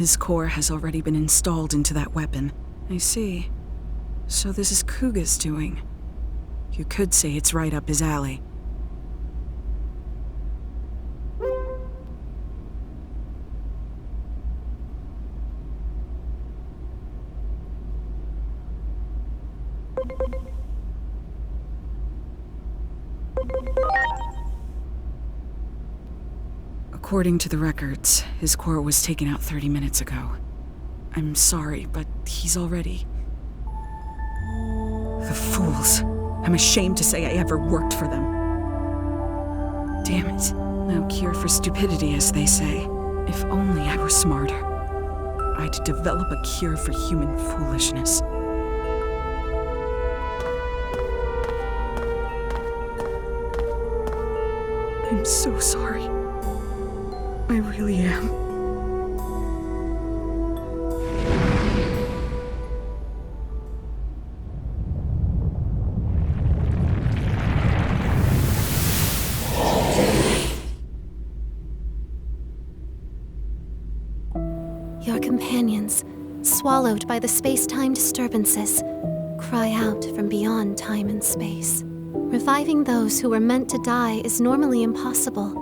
His core has already been installed into that weapon. I see. So this is Kuga's doing. You could say it's right up his alley. According to the records, his core was taken out 30 minutes ago. I'm sorry, but he's already... The fools. I'm ashamed to say I ever worked for them. Damn it. No cure for stupidity, as they say. If only I were smarter. I'd develop a cure for human foolishness. I'm so sorry. I really am. Your companions, swallowed by the space-time disturbances, cry out from beyond time and space. Reviving those who were meant to die is normally impossible.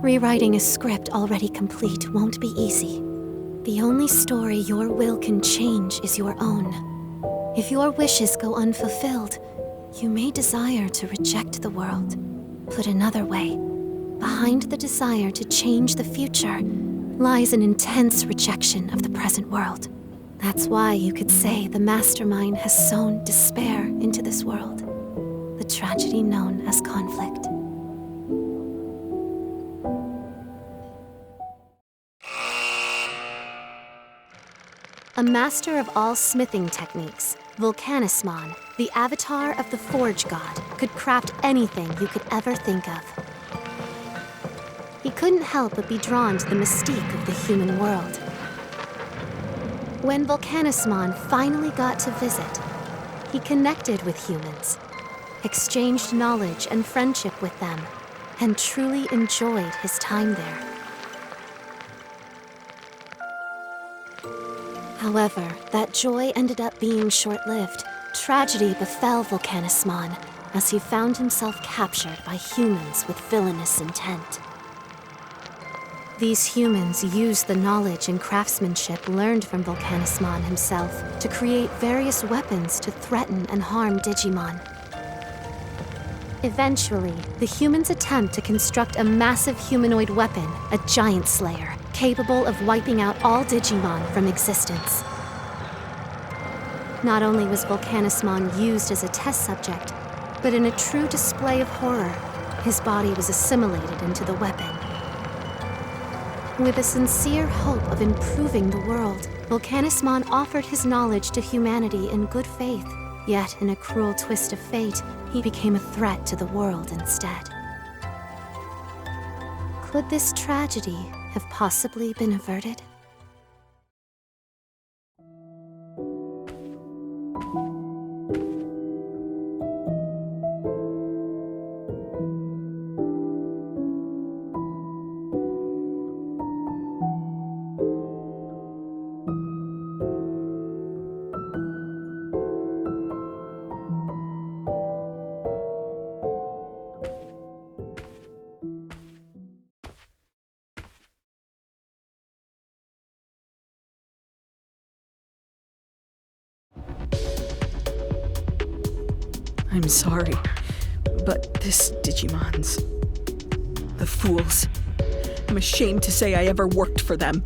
Rewriting a script already complete won't be easy. The only story your will can change is your own. If your wishes go unfulfilled, you may desire to reject the world. Put another way, behind the desire to change the future lies an intense rejection of the present world. That's why you could say the mastermind has sown despair into this world, the tragedy known as conflict. A master of all smithing techniques, Volcanismon, the avatar of the Forge God, could craft anything you could ever think of. He couldn't help but be drawn to the mystique of the human world. When Volcanismon finally got to visit, he connected with humans, exchanged knowledge and friendship with them, and truly enjoyed his time there. However, that joy ended up being short-lived. Tragedy befell Volcanismon as he found himself captured by humans with villainous intent. These humans used the knowledge and craftsmanship learned from Volcanismon himself to create various weapons to threaten and harm Digimon. Eventually, the humans attempt to construct a massive humanoid weapon, a Giant Slayer, capable of wiping out all Digimon from existence. Not only was Volcanismon used as a test subject, but in a true display of horror, his body was assimilated into the weapon. With a sincere hope of improving the world, Volcanismon offered his knowledge to humanity in good faith. Yet, in a cruel twist of fate, he became a threat to the world instead. Could this tragedy have possibly been averted? I'm sorry, but this Digimon's... The fools. I'm ashamed to say I ever worked for them.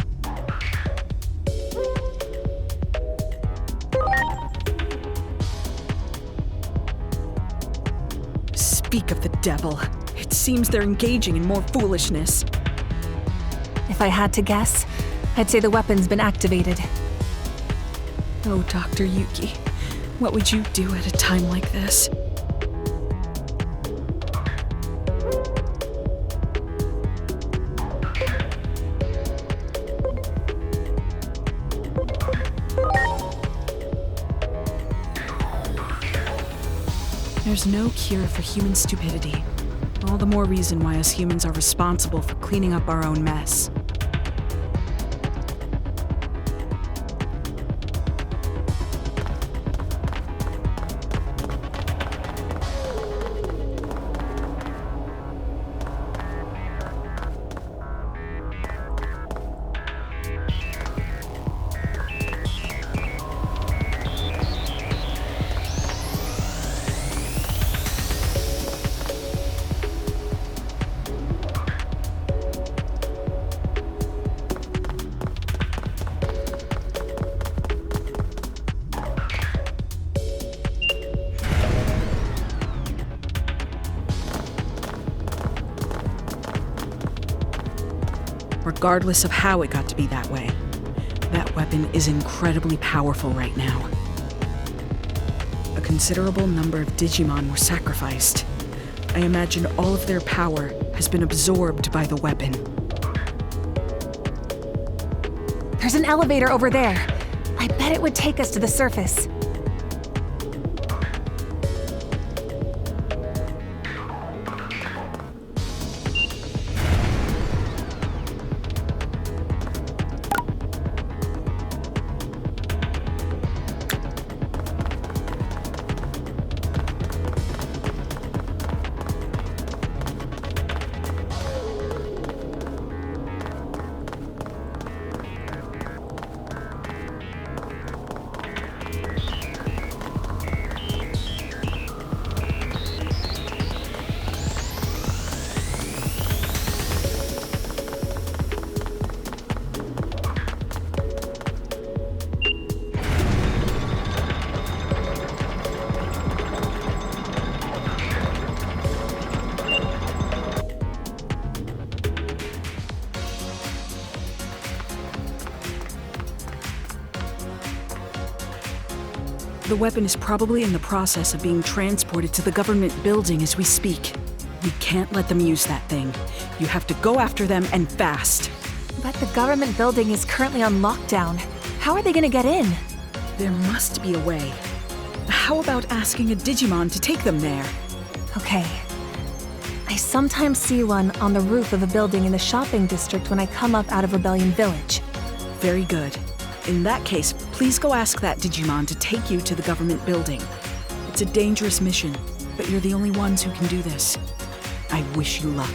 Speak of the devil. It seems they're engaging in more foolishness. If I had to guess, I'd say the weapon's been activated. Oh, Dr. Yuki, what would you do at a time like this? There's no cure for human stupidity. All the more reason why us humans are responsible for cleaning up our own mess. regardless of how it got to be that way. That weapon is incredibly powerful right now. A considerable number of Digimon were sacrificed. I imagine all of their power has been absorbed by the weapon. There's an elevator over there. I bet it would take us to the surface. The weapon is probably in the process of being transported to the government building as we speak. We can't let them use that thing. You have to go after them and fast. But the government building is currently on lockdown. How are they gonna get in? There must be a way. How about asking a Digimon to take them there? Okay. I sometimes see one on the roof of a building in the shopping district when I come up out of Rebellion Village. Very good. In that case, please go ask that Digimon to take you to the government building. It's a dangerous mission, but you're the only ones who can do this. I wish you luck.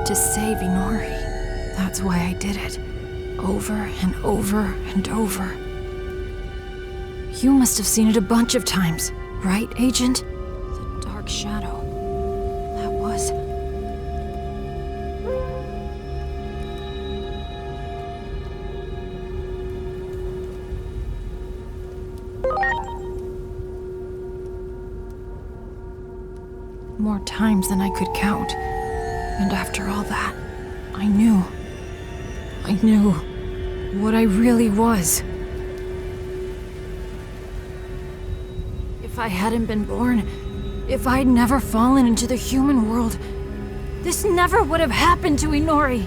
To save Inori. That's why I did it. Over and over and over. You must have seen it a bunch of times, right, Agent? The dark shadow. That was... more times than I could count. And after all that, I knew what I really was. If I hadn't been born, if I'd never fallen into the human world, this never would have happened to Inori.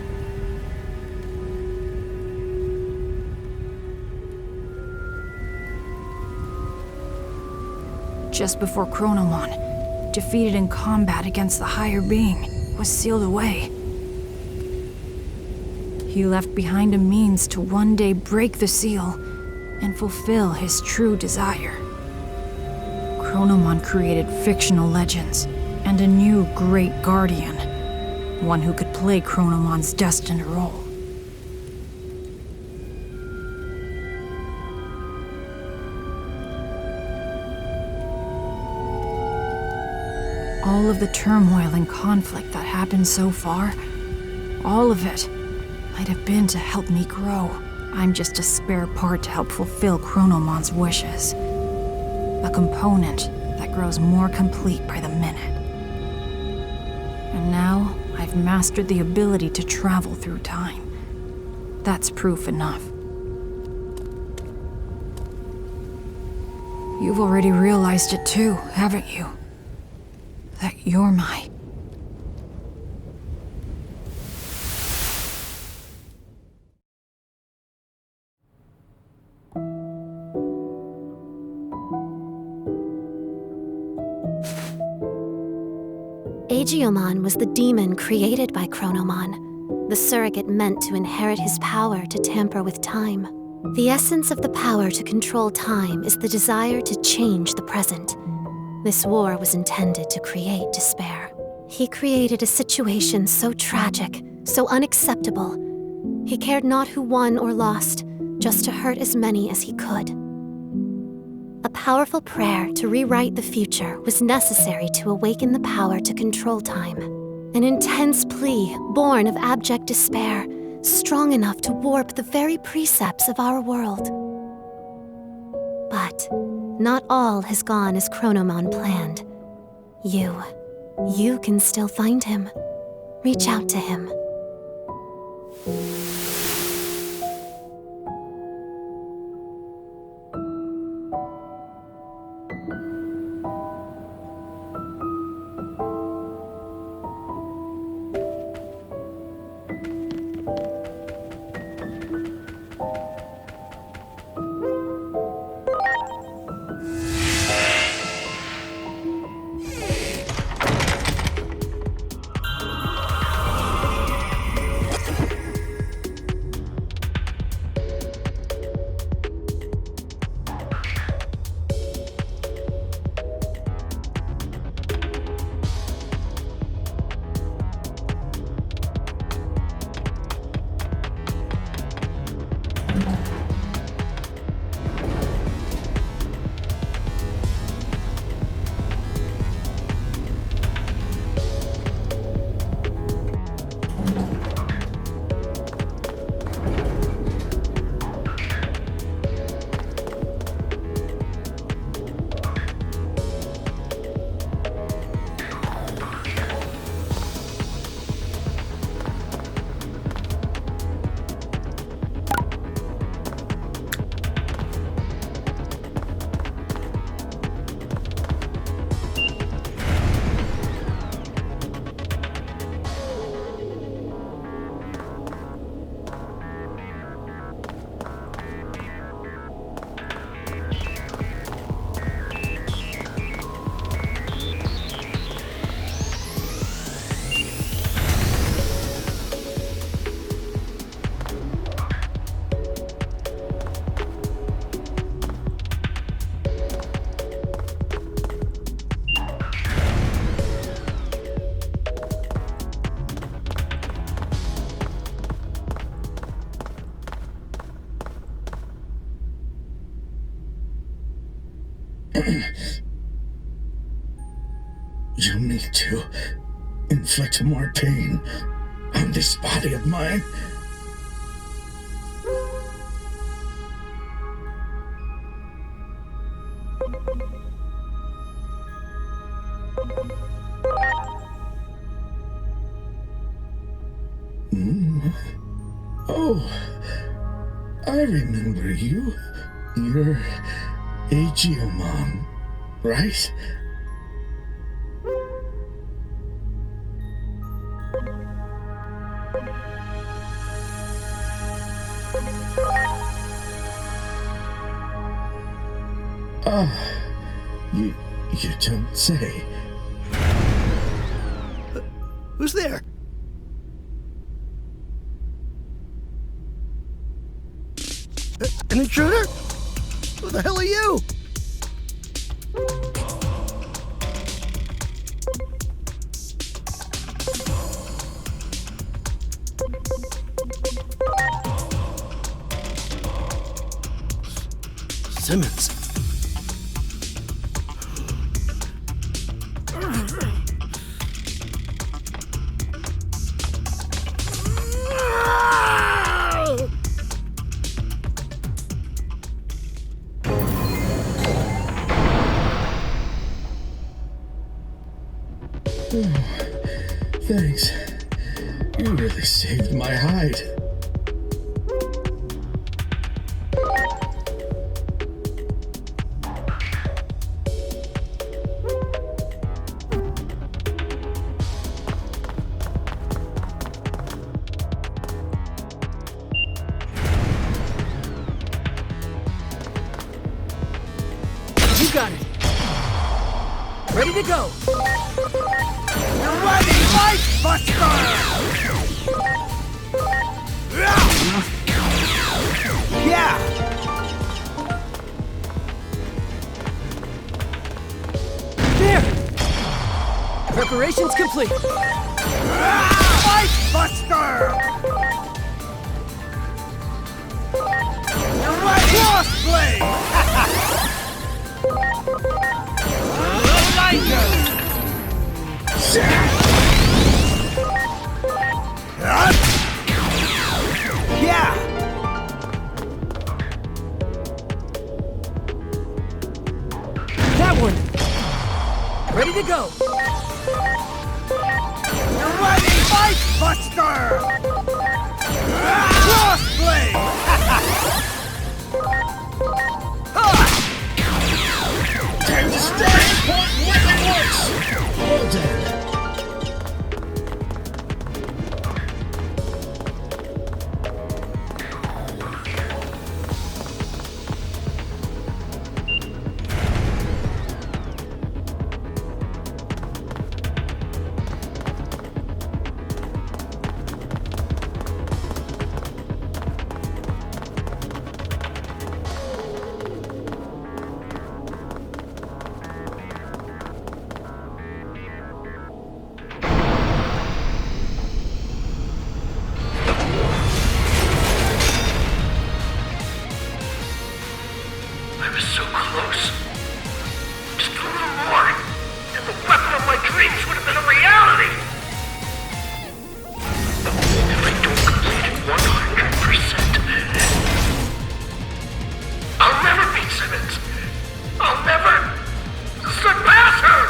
Just before Chronomon, defeated in combat against the higher being, was sealed away. He left behind a means to one day break the seal and fulfill his true desire. Chronomon created fictional legends and a new great guardian, one who could play Chronomon's destined role. All of the turmoil and conflict that happened so far, all of it, might have been to help me grow. I'm just a spare part to help fulfill Chronomon's wishes. A component that grows more complete by the minute. And now, I've mastered the ability to travel through time. That's proof enough. You've already realized it too, haven't you? That you're my... Digimon was the demon created by Chronomon, the surrogate meant to inherit his power to tamper with time. The essence of the power to control time is the desire to change the present. This war was intended to create despair. He created a situation so tragic, so unacceptable. He cared not who won or lost, just to hurt as many as he could. A powerful prayer to rewrite the future was necessary to awaken the power to control time. An intense plea born of abject despair, strong enough to warp the very precepts of our world. But not all has gone as Chronomon planned. You can still find him. Reach out to him. You need to inflict more pain on this body of mine. Oh, I remember you. You're Digimon, right? You don't say. Who's there? An intruder? Who the hell are you? Simmons. Thanks. You really saved my hide. You got it. Ready to go. You're ready, Life Buster! Yeah! There! Preparations complete. Life Buster! You're ready! Crossblade! Lightning! Yeah! That one! Ready to go! You're ready, Life Buster! Crossblade! Time to start! Point weapon works! Well done. I was so close. Just a little more, and the weapon of my dreams would have been a reality! If I don't complete it 100%, I'll never beat Simmons! I'll never surpass her!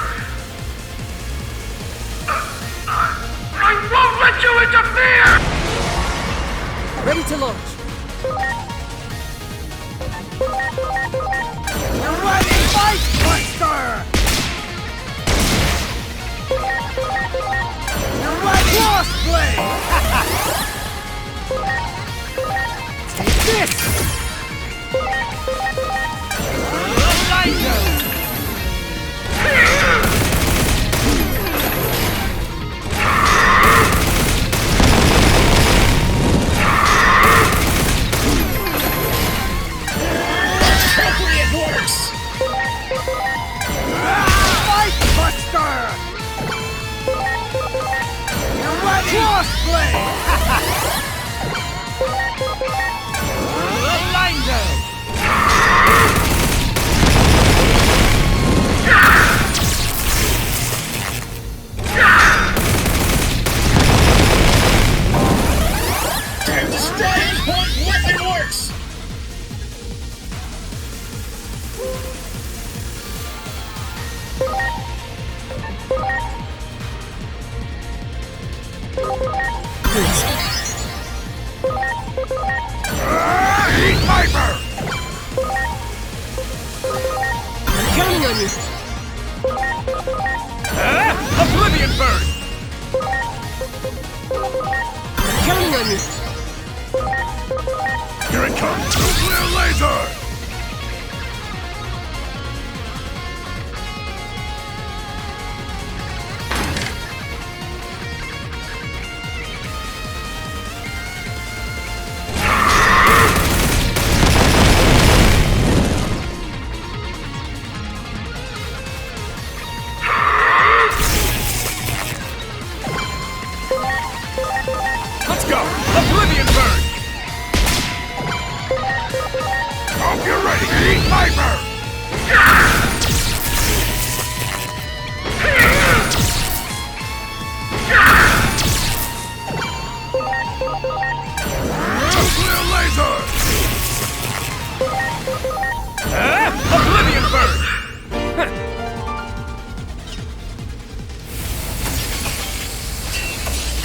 I won't let you interfere! Ready to launch. You're ready, Life Buster! You're ready, Crossblade! Take this! Lightning! Hopefully it works! Life Buster! You're ready, Crossblade! Lightning! Time to start! Point weapon works! Heat Viper! I'm counting on you! Oblivion Bird! I'm counting on you! Here it comes! Nuclear laser! Let's go! Oblivion Bird! Viper! Nuclear laser! Oblivion Bird!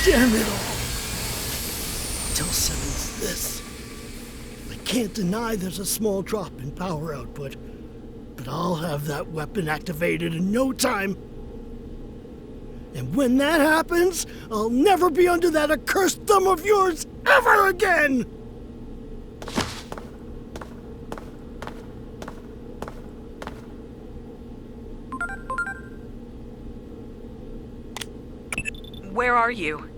Damn it all! Tell Simmons this. I can't deny there's a small drop in power output, but I'll have that weapon activated in no time. And when that happens, I'll never be under that accursed thumb of yours ever again! Where are you?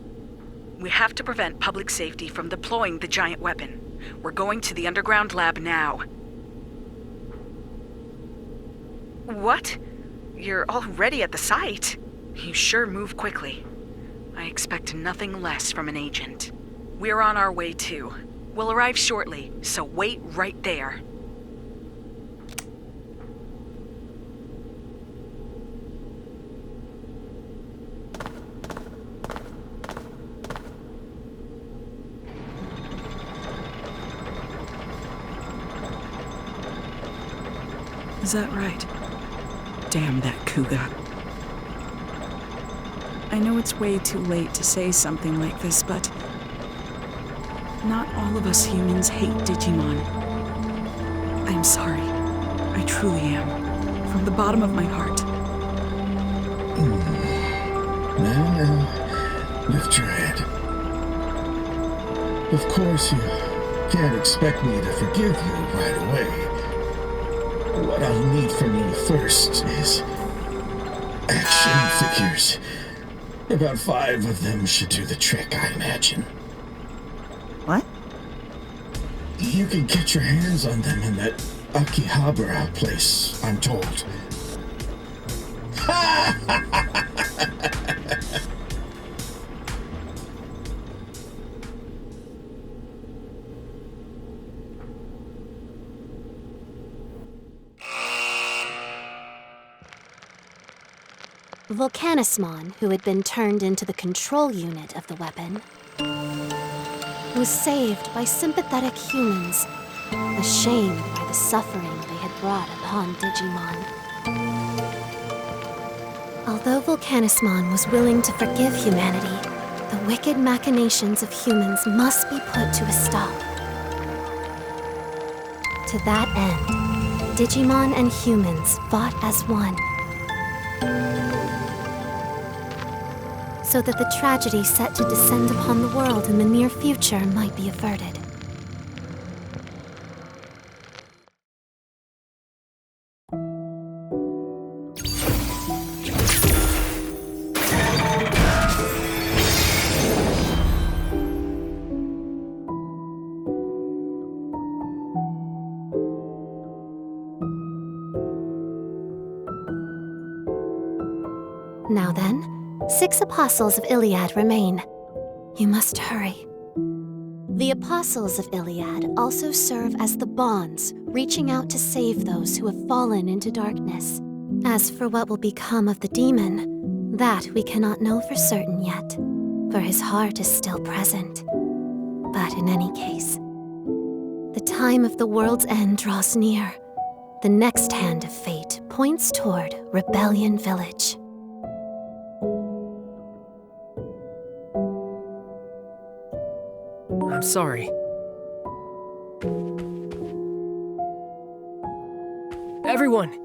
We have to prevent public safety from deploying the giant weapon. We're going to the underground lab now. What? You're already at the site? You sure move quickly. I expect nothing less from an agent. We're on our way too. We'll arrive shortly, so wait right there. Is that right? Damn that Kuga. I know it's way too late to say something like this, but not all of us humans hate Digimon. I'm sorry. I truly am. From the bottom of my heart. Now, lift your head. Of course, you can't expect me to forgive you right away. What I'll need from you first is action figures. About 5 of them should do the trick, I imagine. What? You can get your hands on them in that Akihabara place, I'm told. Volcanismon, who had been turned into the control unit of the weapon, was saved by sympathetic humans, ashamed by the suffering they had brought upon Digimon. Although Volcanismon was willing to forgive humanity, the wicked machinations of humans must be put to a stop. To that end, Digimon and humans fought as one, so that the tragedy set to descend upon the world in the near future might be averted. Now then, 6 apostles of Iliad remain. You must hurry. The apostles of Iliad also serve as the bonds, reaching out to save those who have fallen into darkness. As for what will become of the demon, that we cannot know for certain yet, for his heart is still present. But in any case, the time of the world's end draws near. The next hand of fate points toward Rebellion Village. I'm sorry. Everyone!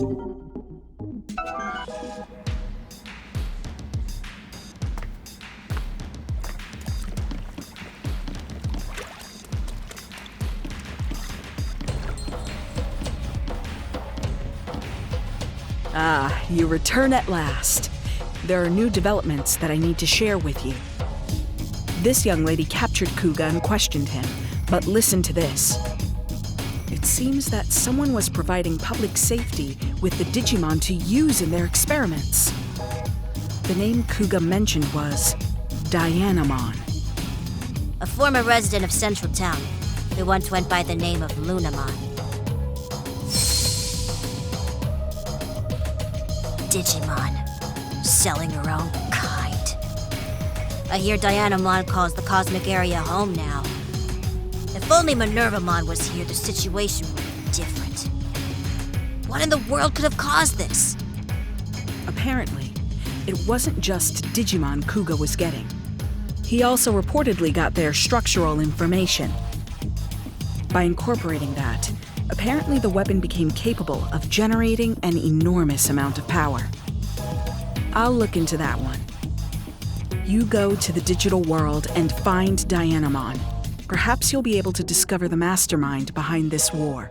Ah, you return at last. There are new developments that I need to share with you. This young lady captured Kuga and questioned him, but listen to this. It seems that someone was providing public safety with the Digimon to use in their experiments. The name Kuga mentioned was Dianamon. A former resident of Central Town, who once went by the name of Lunamon. Digimon, selling her own kind. I hear Dianamon calls the cosmic area home now. If only Minervamon was here, the situation would be different. What in the world could have caused this? Apparently, it wasn't just Digimon Kuga was getting. He also reportedly got their structural information. By incorporating that, apparently the weapon became capable of generating an enormous amount of power. I'll look into that one. You go to the digital world and find Dianamon. Perhaps you'll be able to discover the mastermind behind this war.